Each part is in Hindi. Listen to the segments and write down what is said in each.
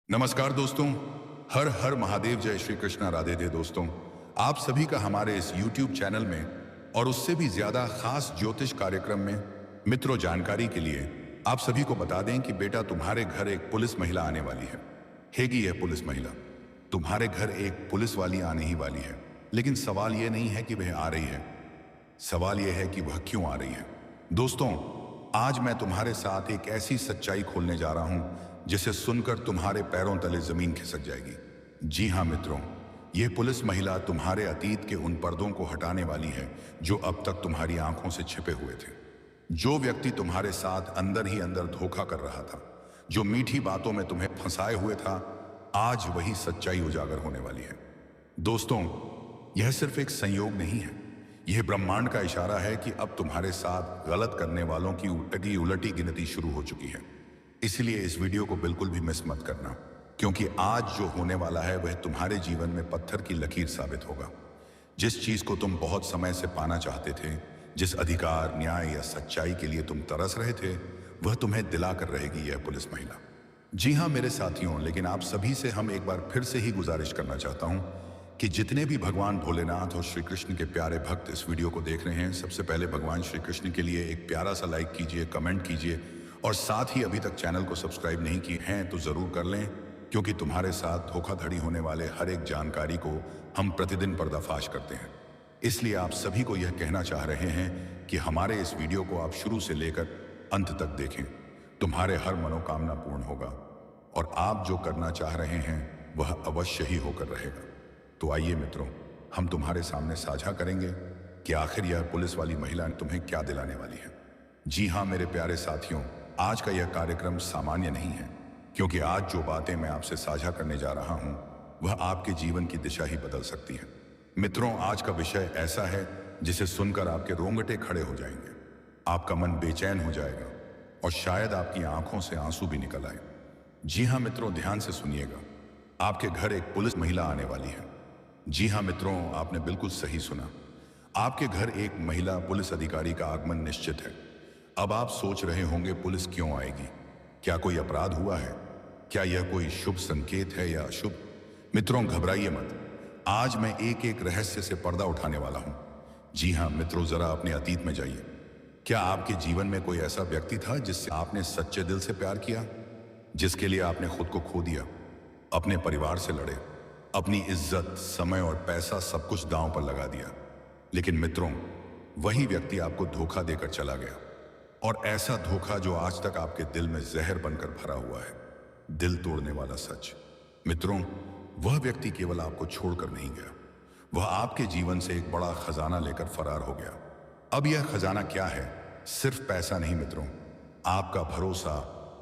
नमस्कार दोस्तों। हर हर महादेव, जय श्री कृष्णा, राधे दे दोस्तों। आप सभी का हमारे इस YouTube चैनल में और उससे भी ज्यादा खास ज्योतिष कार्यक्रम में मित्रों, जानकारी के लिए आप सभी को बता दें कि बेटा, तुम्हारे घर एक पुलिस महिला आने वाली है। हैगी यह पुलिस महिला, तुम्हारे घर एक पुलिस वाली आने ही वाली है। लेकिन सवाल यह नहीं है कि वह आ रही है, सवाल यह है कि वह क्यों आ रही है। दोस्तों, आज मैं तुम्हारे साथ एक ऐसी सच्चाई खोलने जा रहा हूं जिसे सुनकर तुम्हारे पैरों तले जमीन खिसक जाएगी। जी हां मित्रों, यह पुलिस महिला तुम्हारे अतीत के उन पर्दों को हटाने वाली है जो अब तक तुम्हारी आंखों से छिपे हुए थे। जो व्यक्ति तुम्हारे साथ अंदर ही अंदर धोखा कर रहा था, जो मीठी बातों में तुम्हें फंसाए हुए था, आज वही सच्चाई उजागर होने वाली है। दोस्तों, यह सिर्फ एक संयोग नहीं है, यह ब्रह्मांड का इशारा है कि अब तुम्हारे साथ गलत करने वालों की उलटी उलटी गिनती शुरू हो चुकी है। इसलिए इस वीडियो को बिल्कुल भी मिस मत करना, क्योंकि आज जो होने वाला है वह तुम्हारे जीवन में पत्थर की लकीर साबित होगा। जिस चीज को तुम बहुत समय से पाना चाहते थे, जिस अधिकार, न्याय या सच्चाई के लिए तुम तरस रहे थे, वह तुम्हें दिला कर रहेगी यह पुलिस महिला। जी हाँ मेरे साथियों, लेकिन आप सभी से हम एक बार फिर से ही गुजारिश करना चाहता हूं कि जितने भी भगवान भोलेनाथ और श्री कृष्ण के प्यारे भक्त इस वीडियो को देख रहे हैं, सबसे पहले भगवान श्री कृष्ण के लिए एक प्यारा सा लाइक कीजिए, कमेंट कीजिए, और साथ ही अभी तक चैनल को सब्सक्राइब नहीं किए हैं तो जरूर कर लें, क्योंकि तुम्हारे साथ धोखाधड़ी होने वाले हर एक जानकारी को हम प्रतिदिन पर्दाफाश करते हैं। इसलिए आप सभी को यह कहना चाह रहे हैं कि हमारे इस वीडियो को आप शुरू से लेकर अंत तक देखें। तुम्हारे हर मनोकामना पूर्ण होगा और आप जो करना चाह रहे हैं वह अवश्य ही होकर रहेगा। तो आइए मित्रों, हम तुम्हारे सामने साझा करेंगे कि आखिर यह पुलिस वाली महिला तुम्हें क्या दिलाने वाली है। जी हाँ मेरे प्यारे साथियों, आज का यह कार्यक्रम सामान्य नहीं है, क्योंकि आज जो बातें मैं आपसे साझा करने जा रहा हूं वह आपके जीवन की दिशा ही बदल सकती है। मित्रों, आज का विषय ऐसा है जिसे सुनकर आपके रोंगटे खड़े हो जाएंगे, आपका मन बेचैन हो जाएगा और शायद आपकी आंखों से आंसू भी निकल आए। जी हाँ मित्रों, ध्यान से सुनिएगा। आपके घर एक पुलिस महिला आने वाली है। जी हाँ मित्रों, आपने बिल्कुल सही सुना। आपके घर एक महिला पुलिस अधिकारी का आगमन निश्चित है। अब आप सोच रहे होंगे, पुलिस क्यों आएगी? क्या कोई अपराध हुआ है? क्या यह कोई शुभ संकेत है या अशुभ? मित्रों, घबराइए मत। आज मैं एक एक रहस्य से पर्दा उठाने वाला हूं। जी हां मित्रों, जरा अपने अतीत में जाइए। क्या आपके जीवन में कोई ऐसा व्यक्ति था जिससे आपने सच्चे दिल से प्यार किया, जिसके लिए आपने खुद को खो दिया, अपने परिवार से लड़े, अपनी इज्जत, समय और पैसा सब कुछ दांव पर लगा दिया? लेकिन मित्रों, वही व्यक्ति आपको धोखा देकर चला गया, और ऐसा धोखा जो आज तक आपके दिल में जहर बनकर भरा हुआ है। दिल तोड़ने वाला सच। मित्रों, वह व्यक्ति केवल आपको छोड़कर नहीं गया, वह आपके जीवन से एक बड़ा खजाना लेकर फरार हो गया। अब यह खजाना क्या है? सिर्फ पैसा नहीं मित्रों, आपका भरोसा,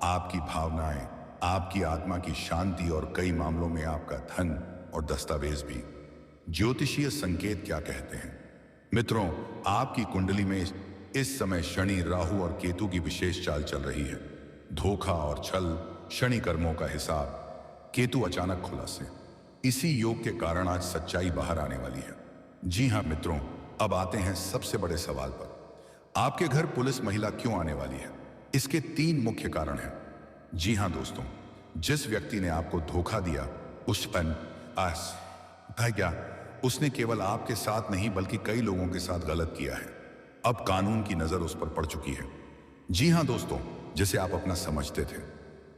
आपकी भावनाएं, आपकी आत्मा की शांति और कई मामलों में आपका धन और दस्तावेज भी। ज्योतिषीय संकेत क्या कहते हैं? मित्रों, आपकी कुंडली में इस समय शनि, राहु और केतु की विशेष चाल चल रही है। धोखा और छल, शनि कर्मों का हिसाब, केतु अचानक खुलासे। इसी योग के कारण आज सच्चाई बाहर आने वाली है। जी हां मित्रों, अब आते हैं सबसे बड़े सवाल पर। आपके घर पुलिस महिला क्यों आने वाली है? इसके 3 मुख्य कारण हैं। जी हां दोस्तों, जिस व्यक्ति ने आपको धोखा दिया, उसने केवल आपके साथ नहीं बल्कि कई लोगों के साथ गलत किया है। अब कानून की नजर उस पर पड़ चुकी है। जी हां दोस्तों, जिसे आप अपना समझते थे,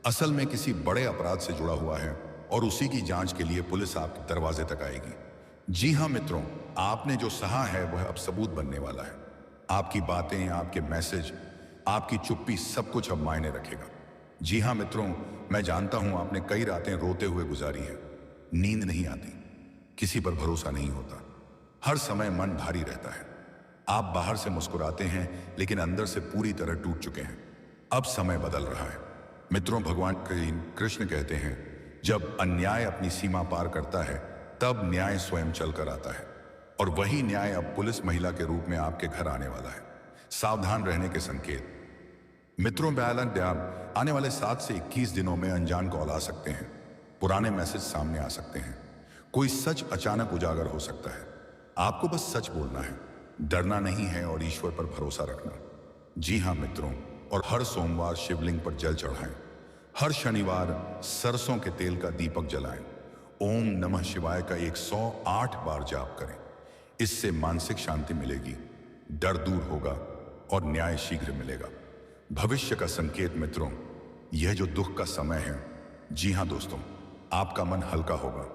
असल में किसी बड़े अपराध से जुड़ा हुआ है और उसी की जांच के लिए पुलिस आपके दरवाजे तक आएगी। जी हां मित्रों, आपने जो सहा है वह अब सबूत बनने वाला है। आपकी बातें, आपके मैसेज, आपकी चुप्पी, सब कुछ अब मायने रखेगा। जी हां मित्रों, मैं जानता हूं आपने कई रातें रोते हुए गुजारी है। नींद नहीं आती, किसी पर भरोसा नहीं होता, हर समय मन भारी रहता है। आप बाहर से मुस्कुराते हैं लेकिन अंदर से पूरी तरह टूट चुके हैं। अब समय बदल रहा है। मित्रों, भगवान कृष्ण कहते हैं, जब अन्याय अपनी सीमा पार करता है तब न्याय स्वयं चलकर आता है, और वही न्याय अब पुलिस महिला के रूप में आपके घर आने वाला है। सावधान रहने के संकेत। मित्रों, ध्यान, आने वाले 7 से 21 दिनों में अनजान कॉल आ सकते हैं, पुराने मैसेज सामने आ सकते हैं, कोई सच अचानक उजागर हो सकता है। आपको बस सच बोलना है, डरना नहीं है और ईश्वर पर भरोसा रखना। जी हां मित्रों, और हर सोमवार शिवलिंग पर जल चढ़ाएं। हर शनिवार सरसों के तेल का दीपक जलाएं। ओम नमः शिवाय का 108 बार जाप करें। इससे मानसिक शांति मिलेगी, डर दूर होगा और न्याय शीघ्र मिलेगा। भविष्य का संकेत मित्रों, यह जो दुख का समय है, जी हां दोस्तों, आपका मन हल्का होगा,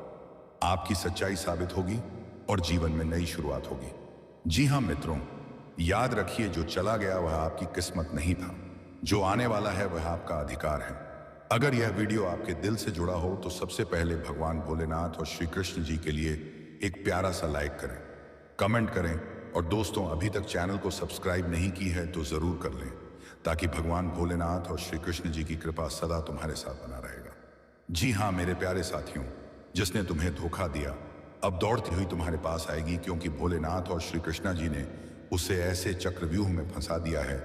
आपकी सच्चाई साबित होगी और जीवन में नई शुरुआत होगी। जी हां मित्रों, याद रखिए, जो चला गया वह आपकी किस्मत नहीं था, जो आने वाला है वह आपका अधिकार है। अगर यह वीडियो आपके दिल से जुड़ा हो तो सबसे पहले भगवान भोलेनाथ और श्री कृष्ण जी के लिए एक प्यारा सा लाइक करें, कमेंट करें और दोस्तों, अभी तक चैनल को सब्सक्राइब नहीं की है तो जरूर कर लें, ताकि भगवान भोलेनाथ और श्री कृष्ण जी की कृपा सदा तुम्हारे साथ बना रहेगा। जी हाँ मेरे प्यारे साथियों, जिसने तुम्हें धोखा दिया अब दौड़ती हुई तुम्हारे पास आएगी, क्योंकि भोलेनाथ और श्री कृष्णा जी ने उसे ऐसे चक्रव्यूह में फंसा दिया है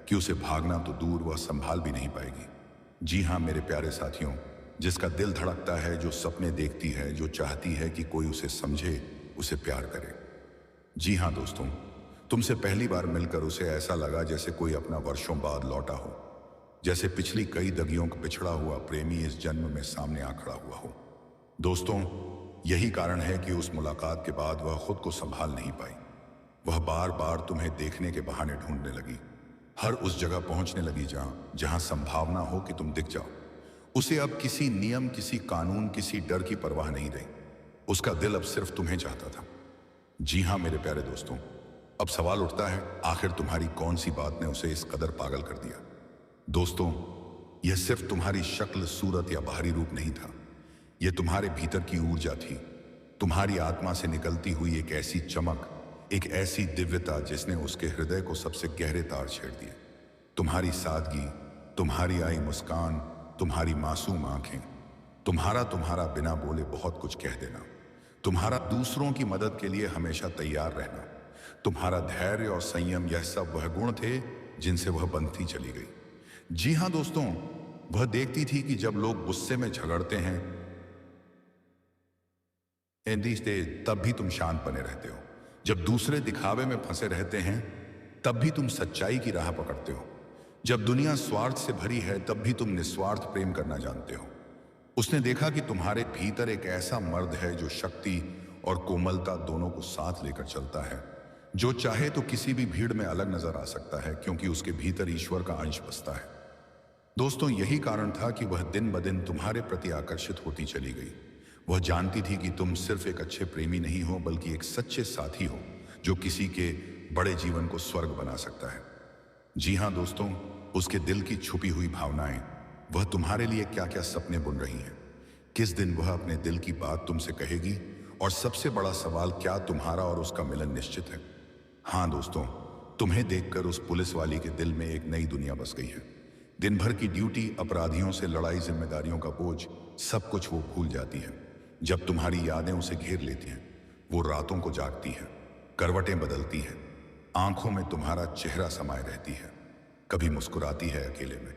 कि उसे भागना तो दूर, वह संभाल भी नहीं पाएगी। जी हाँ मेरे प्यारे साथियों, जिसका दिल धड़कता है, जो सपने देखती है, जो चाहती है कि कोई उसे समझे, उसे प्यार करे। जी हाँ दोस्तों, तुमसे पहली बार मिलकर उसे ऐसा लगा जैसे कोई अपना वर्षों बाद लौटा हो, जैसे पिछली कई दगियों का पिछड़ा हुआ प्रेमी इस जन्म में सामने आ खड़ा हुआ हो। दोस्तों, यही कारण है कि उस मुलाकात के बाद वह खुद को संभाल नहीं पाई। वह बार बार तुम्हें देखने के बहाने ढूंढने लगी, हर उस जगह पहुंचने लगी जहां संभावना हो कि तुम दिख जाओ। उसे अब किसी नियम, किसी कानून, किसी डर की परवाह नहीं रही। उसका दिल अब सिर्फ तुम्हें चाहता था। जी हां मेरे प्यारे दोस्तों, अब सवाल उठता है, आखिर तुम्हारी कौन सी बात ने उसे इस कदर पागल कर दिया? दोस्तों, यह सिर्फ तुम्हारी शक्ल, सूरत या बाहरी रूप नहीं था, यह तुम्हारे भीतर की ऊर्जा थी, तुम्हारी आत्मा से निकलती हुई एक ऐसी चमक, एक ऐसी दिव्यता जिसने उसके हृदय को सबसे गहरे तार छेड़ दिए। तुम्हारी सादगी, तुम्हारी आई मुस्कान, तुम्हारी मासूम आंखें, तुम्हारा बिना बोले बहुत कुछ कह देना, तुम्हारा दूसरों की मदद के लिए हमेशा तैयार रहना, तुम्हारा धैर्य और संयम, यह सब वह गुण थे जिनसे वह बंधती चली गई। जी हां दोस्तों, वह देखती थी कि जब लोग गुस्से में झगड़ते हैं तब भी तुम शांत बने रहते हो, जब दूसरे दिखावे में फंसे रहते हैं तब भी तुम सच्चाई की राह पकड़ते हो, जब दुनिया स्वार्थ से भरी है तब भी तुम निस्वार्थ प्रेम करना जानते हो। उसने देखा कि तुम्हारे भीतर एक ऐसा मर्द है जो शक्ति और कोमलता दोनों को साथ लेकर चलता है, जो चाहे तो किसी भी भीड़ में अलग नजर आ सकता है, क्योंकि उसके भीतर ईश्वर का अंश बसता है। दोस्तों, यही कारण था कि वह दिन ब दिन तुम्हारे प्रति आकर्षित होती चली गई। वह जानती थी कि तुम सिर्फ एक अच्छे प्रेमी नहीं हो, बल्कि एक सच्चे साथी हो, जो किसी के बड़े जीवन को स्वर्ग बना सकता है। जी हां दोस्तों, उसके दिल की छुपी हुई भावनाएं, वह तुम्हारे लिए क्या क्या सपने बुन रही हैं, किस दिन वह अपने दिल की बात तुमसे कहेगी, और सबसे बड़ा सवाल, क्या तुम्हारा और उसका मिलन निश्चित है? हाँ दोस्तों, तुम्हें देखकर उस पुलिस वाली के दिल में एक नई दुनिया बस गई है। दिन भर की ड्यूटी, अपराधियों से लड़ाई, जिम्मेदारियों का बोझ, सब कुछ वो भूल जाती है। जब तुम्हारी यादें उसे घेर लेती हैं, वो रातों को जागती हैं, करवटें बदलती हैं, आंखों में तुम्हारा चेहरा समाये रहती है, कभी मुस्कुराती है अकेले में,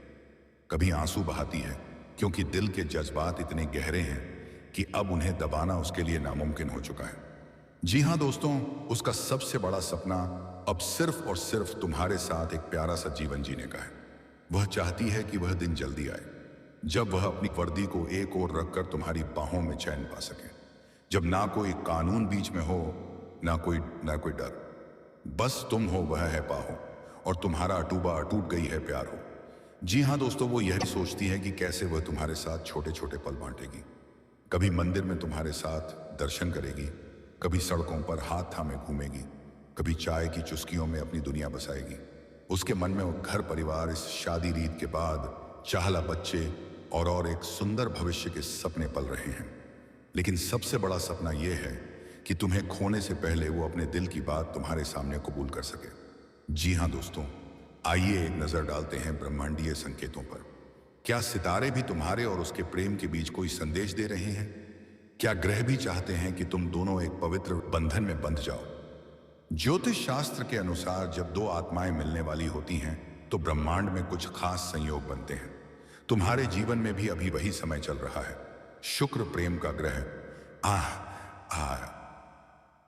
कभी आंसू बहाती है, क्योंकि दिल के जज्बात इतने गहरे हैं कि अब उन्हें दबाना उसके लिए नामुमकिन हो चुका है। जी हां दोस्तों, उसका सबसे बड़ा सपना अब सिर्फ और सिर्फ तुम्हारे साथ एक प्यारा सा जीवन जीने का है। वह चाहती है कि वह दिन जल्दी आए, जब वह अपनी वर्दी को एक ओर रखकर तुम्हारी बाहों में चैन पा सके, जब ना कोई कानून बीच में हो, ना कोई डर, बस तुम हो, वह है पाहो, और तुम्हारा अटूबा अटूट गई है प्यार हो। जी हां दोस्तों, वो यही सोचती है कि कैसे वह तुम्हारे साथ छोटे छोटे पल बांटेगी, कभी मंदिर में तुम्हारे साथ दर्शन करेगी, कभी सड़कों पर हाथ थामे घूमेगी, कभी चाय की चुस्कियों में अपनी दुनिया बसाएगी। उसके मन में वो घर परिवार, इस शादी रीत के बाद चाहला बच्चे और एक सुंदर भविष्य के सपने पल रहे हैं। लेकिन सबसे बड़ा सपना यह है कि तुम्हें खोने से पहले वो अपने दिल की बात तुम्हारे सामने कबूल कर सके। जी हां दोस्तों, आइए एक नजर डालते हैं ब्रह्मांडीय संकेतों पर। क्या सितारे भी तुम्हारे और उसके प्रेम के बीच कोई संदेश दे रहे हैं? क्या ग्रह भी चाहते हैं कि तुम दोनों एक पवित्र बंधन में बंध जाओ? ज्योतिष शास्त्र के अनुसार जब दो आत्माएं मिलने वाली होती हैं तो ब्रह्मांड में कुछ खास संयोग बनते हैं। तुम्हारे जीवन में भी अभी वही समय चल रहा है। शुक्र प्रेम का ग्रह,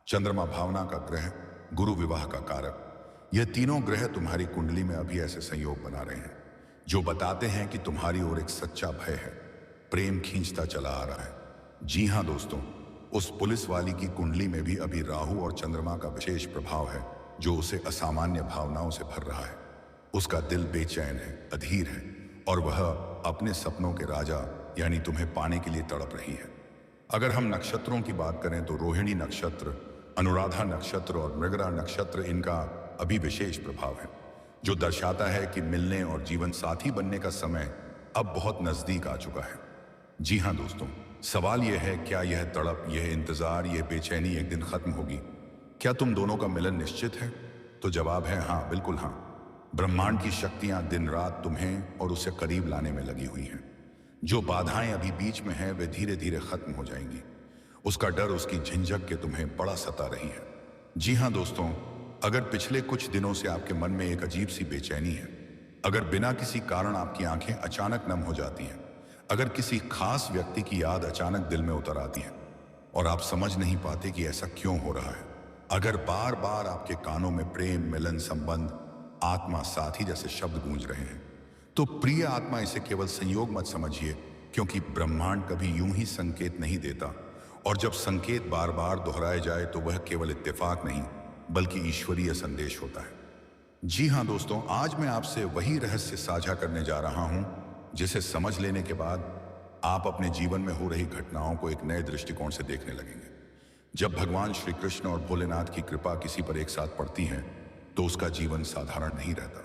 चंद्रमा भावना का ग्रह, गुरु विवाह का कारक, यह तीनों ग्रह तुम्हारी कुंडली में अभी ऐसे संयोग बना रहे हैं जो बताते हैं कि तुम्हारी ओर एक सच्चा भय है, प्रेम खींचता चला आ रहा है। जी हाँ दोस्तों, उस पुलिस वाली की कुंडली में भी अभी राहु और चंद्रमा का विशेष प्रभाव है, जो उसे असामान्य भावनाओं से भर रहा है। उसका दिल बेचैन है, अधीर है, और वह अपने सपनों के राजा यानी तुम्हें पाने के लिए तड़प रही है। अगर हम नक्षत्रों की बात करें तो रोहिणी नक्षत्र, अनुराधा नक्षत्र और मृगरा नक्षत्र, इनका अभी विशेष प्रभाव है, जो दर्शाता है कि मिलने और जीवन साथी बनने का समय अब बहुत नजदीक आ चुका है। जी हाँ दोस्तों, सवाल यह है, क्या यह तड़प, यह इंतजार, यह बेचैनी एक दिन खत्म होगी? क्या तुम दोनों का मिलन निश्चित है? तो जवाब है हाँ, बिल्कुल हाँ। ब्रह्मांड की शक्तियां दिन रात तुम्हें और उसे करीब लाने में लगी हुई हैं। जो बाधाएं अभी बीच में हैं वे धीरे धीरे खत्म हो जाएंगी। उसका डर, उसकी झिझक के तुम्हें बड़ा सता रही है। जी हाँ दोस्तों, अगर पिछले कुछ दिनों से आपके मन में एक अजीब सी बेचैनी है, अगर बिना किसी कारण आपकी आंखें अचानक नम हो जाती हैं, अगर किसी खास व्यक्ति की याद अचानक दिल में उतर आती है और आप समझ नहीं पाते कि ऐसा क्यों हो रहा है, अगर बार बार आपके कानों में प्रेम, मिलन, संबंध, आत्मा, साथी जैसे शब्द गूंज रहे हैं, तो प्रिय आत्मा, इसे केवल संयोग मत समझिए, क्योंकि ब्रह्मांड कभी यूं ही संकेत नहीं देता। और जब संकेत बार बार दोहराए जाए तो वह केवल इत्तेफाक नहीं बल्कि ईश्वरीय संदेश होता है। जी हाँ दोस्तों, आज मैं आपसे वही रहस्य साझा करने जा रहा हूं जिसे समझ लेने के बाद आप अपने जीवन में हो रही घटनाओं को एक नए दृष्टिकोण से देखने लगेंगे। जब भगवान श्री कृष्ण और भोलेनाथ की कृपा किसी पर एक साथ पड़ती है तो उसका जीवन साधारण नहीं रहता।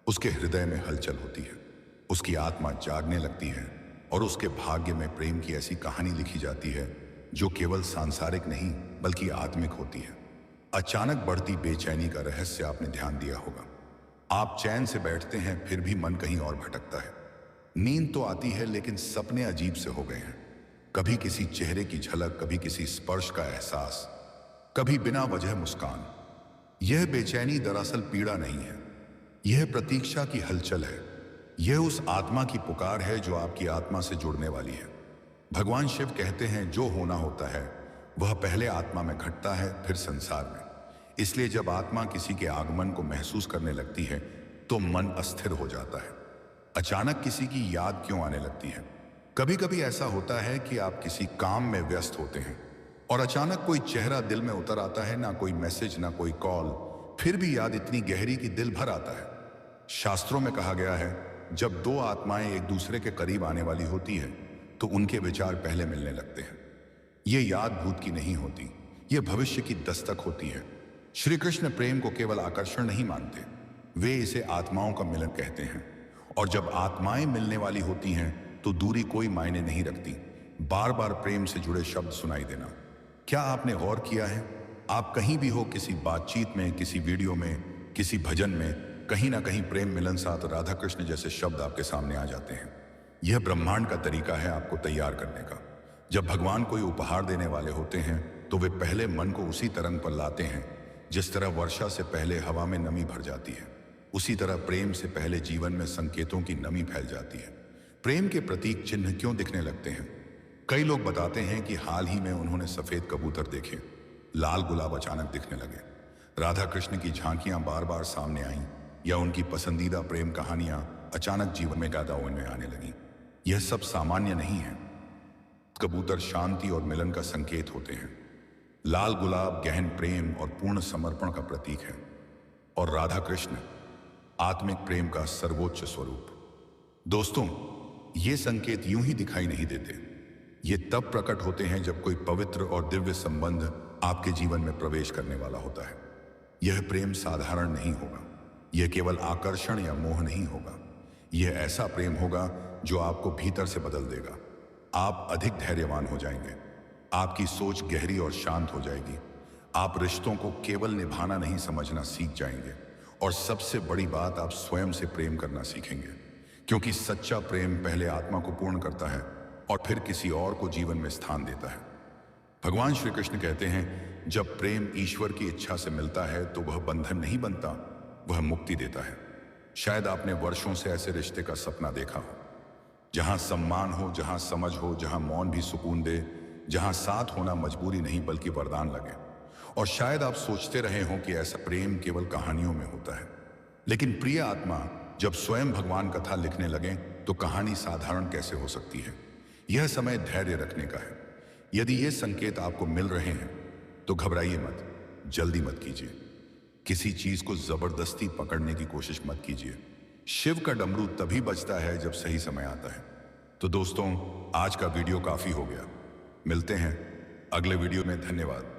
उसके हृदय में हलचल होती है, उसकी आत्मा जागने लगती है और उसके भाग्य में प्रेम की ऐसी कहानी लिखी जाती है जो केवल सांसारिक नहीं बल्कि आत्मिक होती है। अचानक बढ़ती बेचैनी का रहस्य आपने ध्यान दिया होगा। आप चैन से बैठते हैं फिर भी मन कहीं और भटकता है। नींद तो आती है लेकिन सपने अजीब से हो गए हैं। कभी किसी चेहरे की झलक, कभी किसी स्पर्श का एहसास, कभी बिना वजह मुस्कान। यह बेचैनी दरअसल पीड़ा नहीं है, यह प्रतीक्षा की हलचल है। यह उस आत्मा की पुकार है जो आपकी आत्मा से जुड़ने वाली है। भगवान शिव कहते हैं, जो होना होता है वह पहले आत्मा में घटता है, फिर संसार में। इसलिए जब आत्मा किसी के आगमन को महसूस करने लगती है तो मन अस्थिर हो जाता है। अचानक किसी की याद क्यों आने लगती है? कभी कभी ऐसा होता है कि आप किसी काम में व्यस्त होते हैं और अचानक कोई चेहरा दिल में उतर आता है, ना कोई मैसेज, ना कोई कॉल, फिर भी याद इतनी गहरी कि दिल भर आता है। शास्त्रों में कहा गया है, जब दो आत्माएं एक दूसरे के करीब आने वाली होती है तो उनके विचार पहले मिलने लगते हैं। ये याद भूत की नहीं होती, ये भविष्य की दस्तक होती है। श्री कृष्ण प्रेम को केवल आकर्षण नहीं मानते, वे इसे आत्माओं का मिलन कहते हैं। और जब आत्माएं मिलने वाली होती हैं तो दूरी कोई मायने नहीं रखती। बार बार प्रेम से जुड़े शब्द सुनाई देना। क्या आपने गौर किया है, आप कहीं भी हो, किसी बातचीत में, किसी वीडियो में, किसी भजन में, कहीं ना कहीं प्रेम, मिलन, साथ, राधा कृष्ण जैसे शब्द आपके सामने आ जाते हैं। यह ब्रह्मांड का तरीका है आपको तैयार करने का। जब भगवान कोई उपहार देने वाले होते हैं तो वे पहले मन को उसी तरंग पर लाते हैं जिस तरह वर्षा से पहले हवा में नमी भर जाती है। उसी तरह प्रेम से पहले जीवन में संकेतों की नमी फैल जाती है। प्रेम के प्रतीक चिन्ह क्यों दिखने लगते हैं? कई लोग बताते हैं कि हाल ही में उन्होंने सफेद कबूतर देखे, लाल गुलाब अचानक दिखने लगे, राधा कृष्ण की झांकियां बार बार सामने आईं, या उनकी पसंदीदा प्रेम कहानियां अचानक जीवन में गादाओं में आने लगीं। यह सब सामान्य नहीं है। कबूतर शांति और मिलन का संकेत होते हैं, लाल गुलाब गहन प्रेम और पूर्ण समर्पण का प्रतीक है, और राधा कृष्ण आत्मिक प्रेम का सर्वोच्च स्वरूप। दोस्तों, ये संकेत यूं ही दिखाई नहीं देते। ये तब प्रकट होते हैं जब कोई पवित्र और दिव्य संबंध आपके जीवन में प्रवेश करने वाला होता है। यह प्रेम साधारण नहीं होगा, यह केवल आकर्षण या मोह नहीं होगा। यह ऐसा प्रेम होगा जो आपको भीतर से बदल देगा। आप अधिक धैर्यवान हो जाएंगे, आपकी सोच गहरी और शांत हो जाएगी, आप रिश्तों को केवल निभाना नहीं समझना सीख जाएंगे, और सबसे बड़ी बात, आप स्वयं से प्रेम करना सीखेंगे, क्योंकि सच्चा प्रेम पहले आत्मा को पूर्ण करता है और फिर किसी और को जीवन में स्थान देता है। भगवान श्री कृष्ण कहते हैं, जब प्रेम ईश्वर की इच्छा से मिलता है तो वह बंधन नहीं बनता, वह मुक्ति देता है। शायद आपने वर्षों से ऐसे रिश्ते का सपना देखा हो, जहां सम्मान हो, जहां समझ हो, जहां मौन भी सुकून दे, जहां साथ होना मजबूरी नहीं बल्कि वरदान लगे। और शायद आप सोचते रहे हों कि ऐसा प्रेम केवल कहानियों में होता है। लेकिन प्रिय आत्मा, जब स्वयं भगवान कथा लिखने लगें तो कहानी साधारण कैसे हो सकती है। यह समय धैर्य रखने का है। यदि ये संकेत आपको मिल रहे हैं तो घबराइए मत, जल्दी मत कीजिए। किसी चीज को जबरदस्ती पकड़ने की कोशिश मत कीजिए। शिव का डमरू तभी बजता है जब सही समय आता है। तो दोस्तों, आज का वीडियो काफी हो गया। मिलते हैं अगले वीडियो में। धन्यवाद।